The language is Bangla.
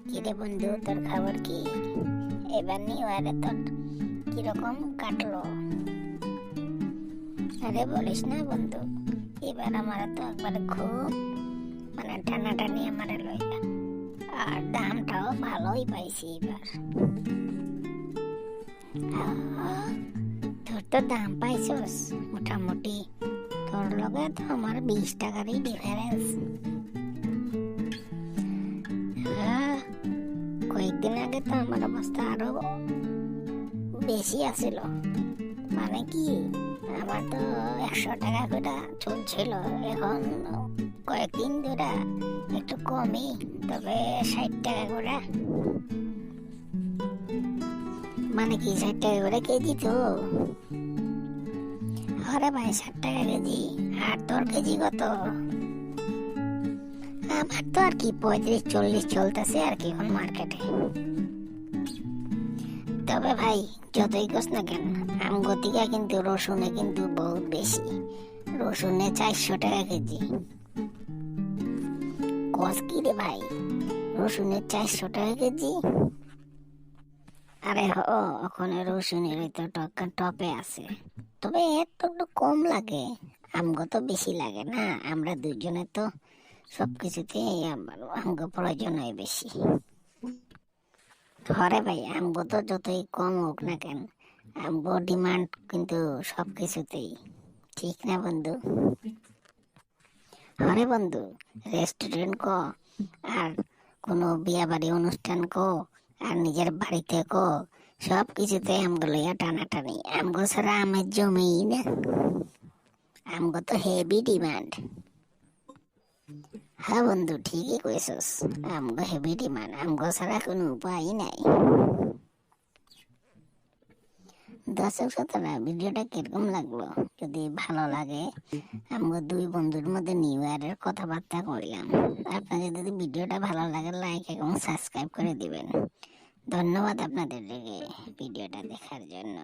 কিরে বন্ধু, তোর খবর কি? এবার নিউ ইয়ারে তোর কিরকম কাটলো? আরে বলিস না বন্ধু, এবার আমার তো একবারে খুব টানাটানি আমার লইয়া, আর দামটাও ভালোই পাইছি এবার। তোর তো দাম পাইছস মোটামুটি, তোর লগে তো আমার 20 টাকারই ডিফারেন্স। কয়েকদিন আগে তো আমার অবস্থা আরো বেশি আছিল, মানে কি আমার তো 100 টাকা করে চলছিল, এখন কয়েকদিন ধরে একটু কমই, তবে 60 টাকা করে। মানে কি 60 টাকা করে কেজি তো? আরে ভাই 60 টাকা কেজি। আর তোর কেজি কত? আমার তো আর কি 35-40 চলতেছে আর কি এখন মার্কেটে। তবে ভাই যতই কস না কেন, আমগতিকা কিন্তু রসুনে কিন্তু বহুত বেশি, রসুনে 400 টাকা কেজি। কস কি রে ভাই, রসুনের 400 টাকা কেজি? আরে ওখানে রসুনের তো টপে আছে, তবে এর তো একটু কম লাগে, আমগো তো বেশি লাগে না, আমরা দুজনে তো সবকিছুতে আমগো প্রয়োজন হয় বেশি। ঘরে ভাই আমগো তো যতই কম হোক না কেন, আমগো ডিমান্ড কিন্তু সবকিছুতেই, ঠিক না বন্ধু? আরে বন্ধু, রেস্টুরেন্ট কো, আর কোনো বিয়া বাড়ি অনুষ্ঠান কো, আর নিজের বাড়িতে কো, সব কিছুতে আমগো লইয়া টানাটানি, আমগো ছাড়া আমের জমেই না, আমগো তো হেভি ডিমান্ড। হ্যাঁ বন্ধু, ঠিকই কইছস, আমগো হেভি ডিমান্ড, আমগো ছাড়া কোনো উপায় নাই। দর্শক শ্রোতারা, ভিডিওটা কিরকম লাগলো? যদি ভালো লাগে, আমরা দুই বন্ধুর মধ্যে নিউ ইয়ারের কথাবার্তা করলাম। আপনাদের যদি ভিডিওটা ভালো লাগে, লাইক এবং সাবস্ক্রাইব করে দিবেন। ধন্যবাদ আপনাদের ভিডিওটা দেখার জন্য।